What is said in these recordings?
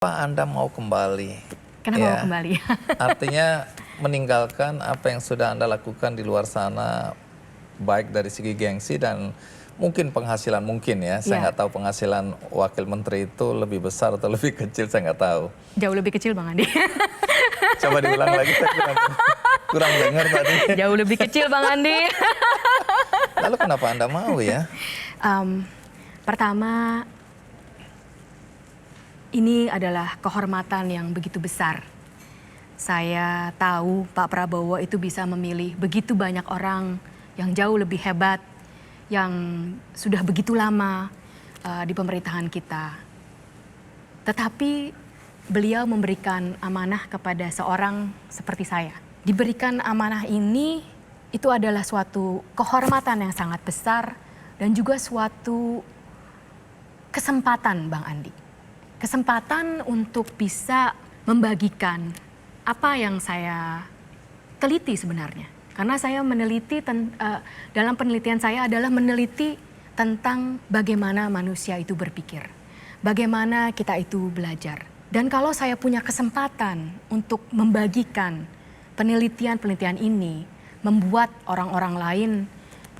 Apa Anda mau kembali? Kenapa mau kembali? Artinya meninggalkan apa yang sudah Anda lakukan di luar sana, baik dari segi gengsi dan mungkin penghasilan mungkin ya. Saya nggak tahu penghasilan wakil menteri itu lebih besar atau lebih kecil, saya nggak tahu. Jauh lebih kecil Bang Andi. Coba diulang lagi, saya kurang dengar tadi. Jauh lebih kecil Bang Andi. Lalu kenapa Anda mau ya? Pertama, ini adalah kehormatan yang begitu besar. Saya tahu Pak Prabowo itu bisa memilih begitu banyak orang yang jauh lebih hebat, yang sudah begitu lama di pemerintahan kita. Tetapi beliau memberikan amanah kepada seorang seperti saya. Diberikan amanah ini itu adalah suatu kehormatan yang sangat besar dan juga suatu kesempatan Bang Andi. Kesempatan untuk bisa membagikan apa yang saya teliti sebenarnya. Karena saya meneliti, dalam penelitian saya adalah meneliti tentang bagaimana manusia itu berpikir. Bagaimana kita itu belajar. Dan kalau saya punya kesempatan untuk membagikan penelitian-penelitian ini, membuat orang-orang lain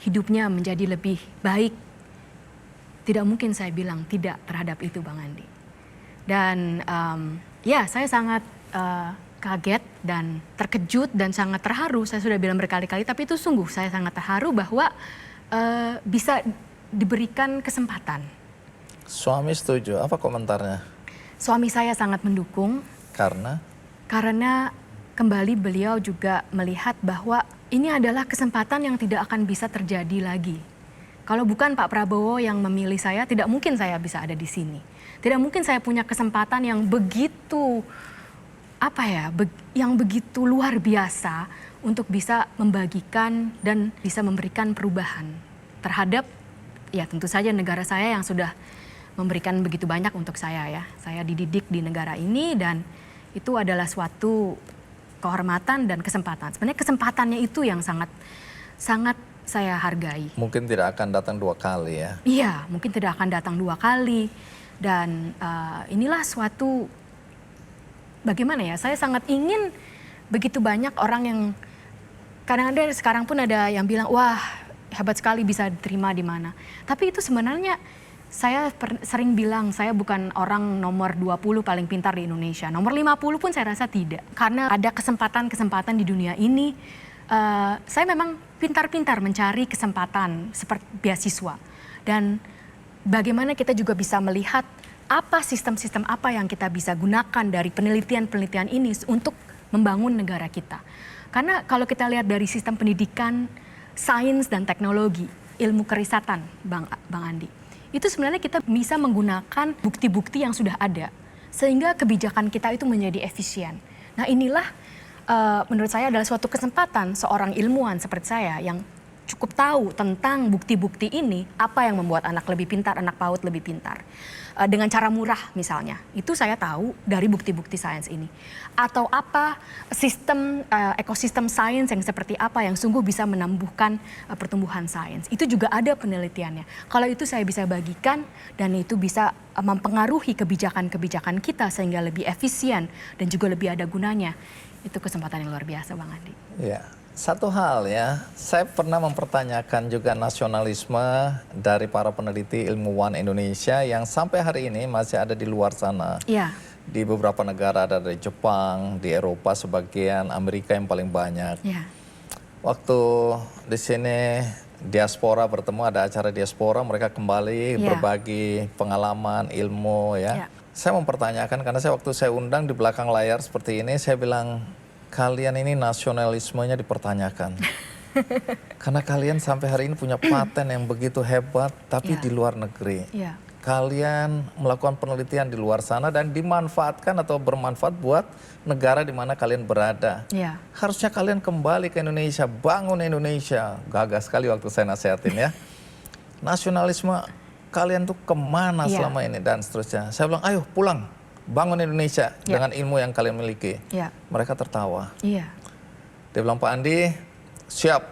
hidupnya menjadi lebih baik, tidak mungkin saya bilang tidak terhadap itu Bang Andi. Dan ya saya sangat kaget dan terkejut dan sangat terharu. Saya sudah bilang berkali-kali, tapi itu sungguh saya sangat terharu bahwa bisa diberikan kesempatan. Suami setuju, apa komentarnya? Suami saya sangat mendukung. Karena? Karena kembali beliau juga melihat bahwa ini adalah kesempatan yang tidak akan bisa terjadi lagi. Kalau bukan Pak Prabowo yang memilih saya, tidak mungkin saya bisa ada di sini. Tidak mungkin saya punya kesempatan yang begitu, yang begitu luar biasa untuk bisa membagikan dan bisa memberikan perubahan terhadap, ya tentu saja negara saya yang sudah memberikan begitu banyak untuk saya ya. Saya dididik di negara ini dan itu adalah suatu kehormatan dan kesempatan. Sebenarnya kesempatannya itu yang sangat saya hargai. Mungkin tidak akan datang dua kali ya? Iya, mungkin tidak akan datang dua kali. Dan inilah suatu, bagaimana ya, saya sangat ingin begitu banyak orang yang, kadang-kadang sekarang pun ada yang bilang, wah hebat sekali bisa diterima di mana. Tapi itu sebenarnya saya sering bilang, saya bukan orang nomor 20 paling pintar di Indonesia. Nomor 50 pun saya rasa tidak. Karena ada kesempatan-kesempatan di dunia ini, saya memang pintar-pintar mencari kesempatan seperti beasiswa. Dan bagaimana kita juga bisa melihat apa sistem-sistem apa yang kita bisa gunakan dari penelitian-penelitian ini untuk membangun negara kita. Karena kalau kita lihat dari sistem pendidikan, sains dan teknologi, ilmu kerisatan, Bang Andi, itu sebenarnya kita bisa menggunakan bukti-bukti yang sudah ada sehingga kebijakan kita itu menjadi efisien. Nah inilah menurut saya adalah suatu kesempatan seorang ilmuwan seperti saya yang cukup tahu tentang bukti-bukti ini, apa yang membuat anak lebih pintar, anak PAUD lebih pintar. Dengan cara murah misalnya, itu saya tahu dari bukti-bukti sains ini. Atau apa sistem, ekosistem sains yang seperti apa yang sungguh bisa menumbuhkan pertumbuhan sains. Itu juga ada penelitiannya. Kalau itu saya bisa bagikan dan itu bisa mempengaruhi kebijakan-kebijakan kita sehingga lebih efisien dan juga lebih ada gunanya. Itu kesempatan yang luar biasa Bang Andi. Ya. Satu hal ya, saya pernah mempertanyakan juga nasionalisme dari para peneliti ilmuwan Indonesia yang sampai hari ini masih ada di luar sana. Ya. Di beberapa negara, ada dari Jepang, di Eropa sebagian, Amerika yang paling banyak. Ya. Waktu di sini diaspora bertemu, ada acara diaspora, mereka kembali berbagi pengalaman, ilmu ya. Saya mempertanyakan karena waktu saya undang di belakang layar seperti ini, saya bilang, kalian ini nasionalismenya dipertanyakan. Karena kalian sampai hari ini punya paten yang begitu hebat, tapi di luar negeri. Kalian melakukan penelitian di luar sana dan dimanfaatkan atau bermanfaat buat negara di mana kalian berada. Harusnya kalian kembali ke Indonesia, bangun Indonesia. Gagah sekali waktu saya nasihatin ya. Nasionalisme kalian tuh kemana selama ini dan seterusnya. Saya bilang, ayo pulang. Bangun Indonesia dengan ilmu yang kalian miliki. Mereka tertawa. Dia bilang, Pak Andi, siap,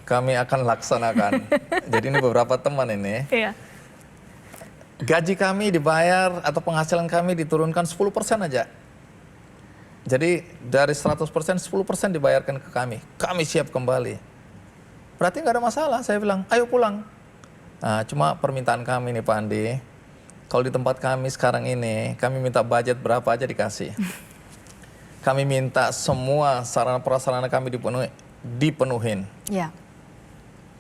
kami akan laksanakan. Jadi ini beberapa teman ini. Gaji kami dibayar atau penghasilan kami diturunkan 10% aja. Jadi dari 100% 10% dibayarkan ke kami. Kami siap kembali. Berarti nggak ada masalah. Saya bilang, ayo pulang. Nah, cuma permintaan kami nih Pak Andi. Kalau di tempat kami sekarang ini, kami minta budget berapa aja dikasih. Kami minta semua sarana prasarana kami dipenuhin. Ya.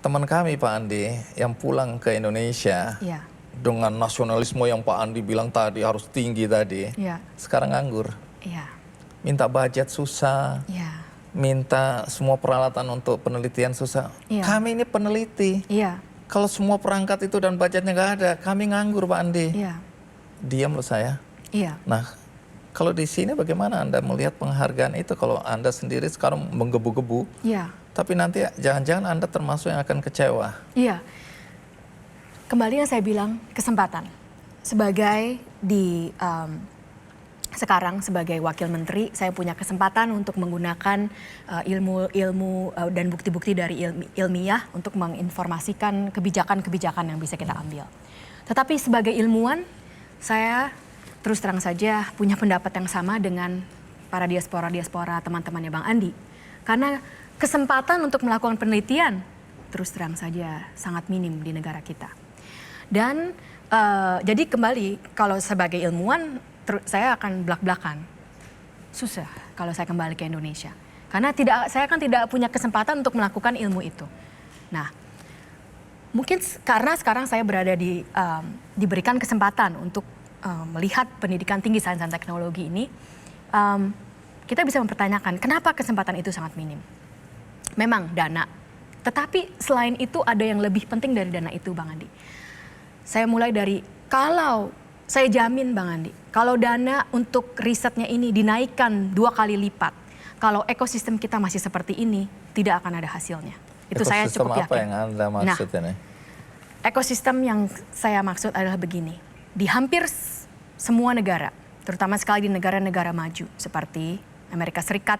Teman kami Pak Andi yang pulang ke Indonesia Ya. dengan nasionalisme yang Pak Andi bilang tadi harus tinggi tadi, Ya. sekarang nganggur. Ya. Minta budget susah, Ya. minta semua peralatan untuk penelitian susah. Iya. Kami ini peneliti. Iya. Kalau semua perangkat itu dan budgetnya nggak ada, kami nganggur Pak Andi. Iya. Diam loh saya. Iya. Nah, kalau di sini bagaimana Anda melihat penghargaan itu kalau Anda sendiri sekarang menggebu-gebu, Iya. tapi nanti jangan-jangan Anda termasuk yang akan kecewa. Iya. Kembali yang saya bilang, kesempatan. Sebagai sekarang sebagai wakil menteri, saya punya kesempatan untuk menggunakan ilmu-ilmu dan bukti-bukti dari ilmiah untuk menginformasikan kebijakan-kebijakan yang bisa kita ambil. Tetapi sebagai ilmuwan, saya terus terang saja punya pendapat yang sama dengan para diaspora teman-temannya Bang Andi. Karena kesempatan untuk melakukan penelitian terus terang saja sangat minim di negara kita. Dan jadi kembali, kalau sebagai ilmuwan, saya akan belak-belakan. Susah kalau saya kembali ke Indonesia. Karena saya kan tidak punya kesempatan untuk melakukan ilmu itu. Nah, mungkin karena sekarang saya berada diberikan kesempatan untuk melihat pendidikan tinggi sains dan teknologi ini, kita bisa mempertanyakan kenapa kesempatan itu sangat minim. Memang dana, tetapi selain itu ada yang lebih penting dari dana itu, Bang Andi. Saya mulai dari, kalau saya jamin Bang Andi, kalau dana untuk risetnya ini dinaikkan 2 kali lipat, kalau ekosistem kita masih seperti ini, tidak akan ada hasilnya. Itu saya cukup yakin. Ekosistem apa yang Anda maksud ini? Ekosistem yang saya maksud adalah begini. Di hampir semua negara, terutama sekali di negara-negara maju seperti Amerika Serikat,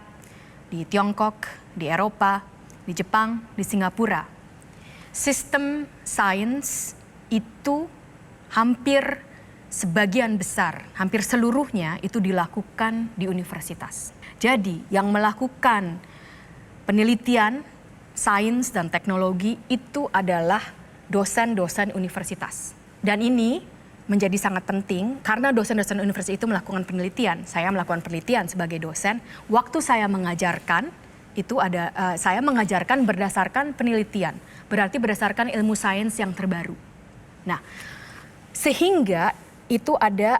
di Tiongkok, di Eropa, di Jepang, di Singapura, sistem sains itu hampir sebagian besar, hampir seluruhnya itu dilakukan di universitas. Jadi yang melakukan penelitian sains dan teknologi itu adalah dosen-dosen universitas. Dan ini menjadi sangat penting karena dosen-dosen universitas itu melakukan penelitian. Saya melakukan penelitian sebagai dosen. Waktu saya mengajarkan, saya mengajarkan berdasarkan penelitian. Berarti berdasarkan ilmu sains yang terbaru. Nah, sehingga itu ada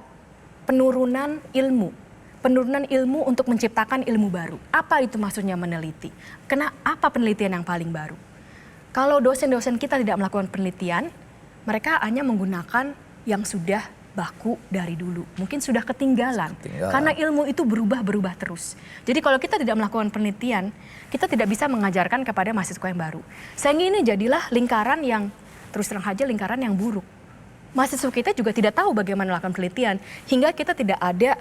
penurunan ilmu untuk menciptakan ilmu baru. Apa itu maksudnya meneliti? Apa penelitian yang paling baru? Kalau dosen-dosen kita tidak melakukan penelitian, mereka hanya menggunakan yang sudah baku dari dulu. Mungkin sudah ketinggalan. Karena ilmu itu berubah terus. Jadi kalau kita tidak melakukan penelitian, kita tidak bisa mengajarkan kepada mahasiswa yang baru. Sehingga ini jadilah lingkaran yang, terus terang saja lingkaran yang buruk. Mahasiswa kita juga tidak tahu bagaimana melakukan penelitian, hingga kita tidak ada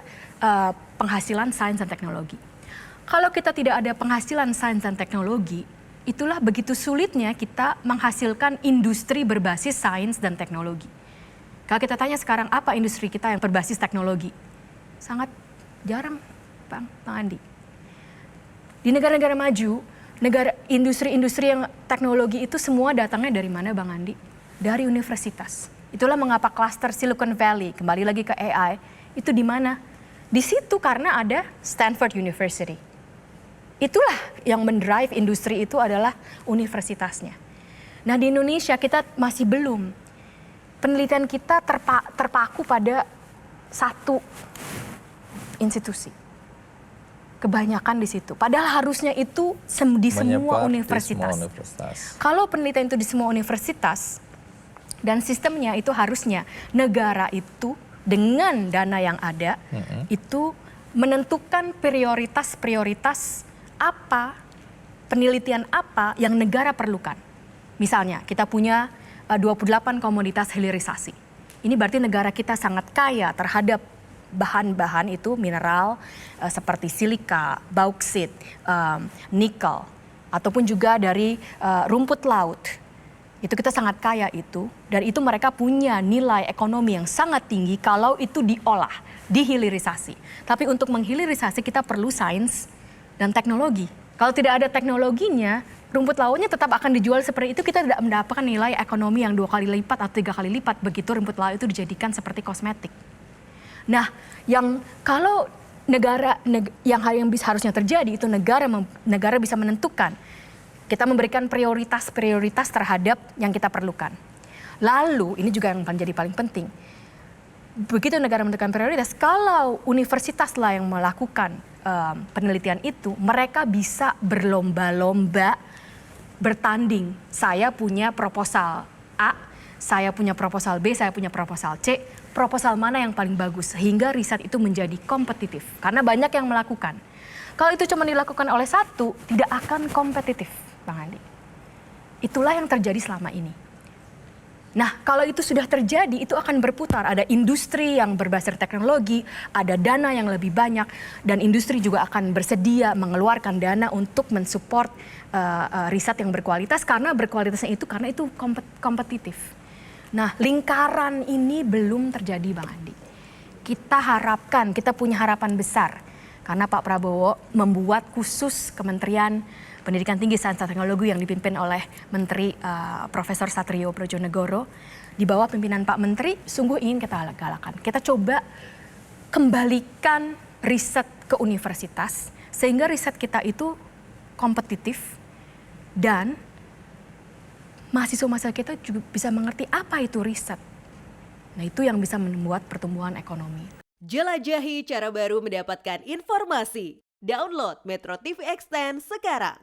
penghasilan sains dan teknologi. Kalau kita tidak ada penghasilan sains dan teknologi, itulah begitu sulitnya kita menghasilkan industri berbasis sains dan teknologi. Kalau kita tanya sekarang apa industri kita yang berbasis teknologi, sangat jarang, Bang Andi. Di negara-negara maju, industri-industri yang teknologi itu semua datangnya dari mana, Bang Andi? Dari universitas. Itulah mengapa klaster Silicon Valley, kembali lagi ke AI, itu di mana? Di situ karena ada Stanford University. Itulah yang mendrive industri itu adalah universitasnya. Nah di Indonesia kita masih belum. Penelitian kita terpaku pada satu institusi. Kebanyakan di situ. Padahal harusnya itu di semua universitas. Kalau penelitian itu di semua universitas, dan sistemnya itu harusnya negara itu dengan dana yang ada itu menentukan prioritas apa, penelitian apa yang negara perlukan. Misalnya kita punya 28 komoditas hilirisasi. Ini berarti negara kita sangat kaya terhadap bahan-bahan itu mineral seperti silika, bauksit, nikel, ataupun juga dari rumput laut. Itu kita sangat kaya itu, dan itu mereka punya nilai ekonomi yang sangat tinggi kalau itu diolah, dihilirisasi. Tapi untuk menghilirisasi kita perlu sains dan teknologi. Kalau tidak ada teknologinya, rumput lautnya tetap akan dijual seperti itu, kita tidak mendapatkan nilai ekonomi yang 2 kali lipat atau 3 kali lipat begitu rumput laut itu dijadikan seperti kosmetik. Nah, yang kalau yang harusnya terjadi itu negara bisa menentukan. Kita memberikan prioritas terhadap yang kita perlukan. Lalu, ini juga yang menjadi paling penting. Begitu negara menentukan prioritas, kalau universitas lah yang melakukan penelitian itu, mereka bisa berlomba-lomba bertanding. Saya punya proposal A, saya punya proposal B, saya punya proposal C. Proposal mana yang paling bagus, sehingga riset itu menjadi kompetitif. Karena banyak yang melakukan. Kalau itu cuma dilakukan oleh satu, tidak akan kompetitif. Bang Andi. Itulah yang terjadi selama ini. Nah, kalau itu sudah terjadi, itu akan berputar. Ada industri yang berbasis teknologi, ada dana yang lebih banyak, dan industri juga akan bersedia mengeluarkan dana untuk mensupport riset yang berkualitas, karena berkualitasnya itu karena itu kompetitif. Nah, lingkaran ini belum terjadi, Bang Andi. Kita punya harapan besar, karena Pak Prabowo membuat khusus Kementerian Pendidikan Tinggi, Sains dan Teknologi yang dipimpin oleh Menteri Profesor Satrio Brojonegoro. Di bawah pimpinan Pak Menteri, sungguh ingin kita galakan. Kita coba kembalikan riset ke universitas, sehingga riset kita itu kompetitif dan mahasiswa-mahasiswa kita juga bisa mengerti apa itu riset. Nah, itu yang bisa membuat pertumbuhan ekonomi. Jelajahi cara baru mendapatkan informasi. Download Metro TV Extend sekarang.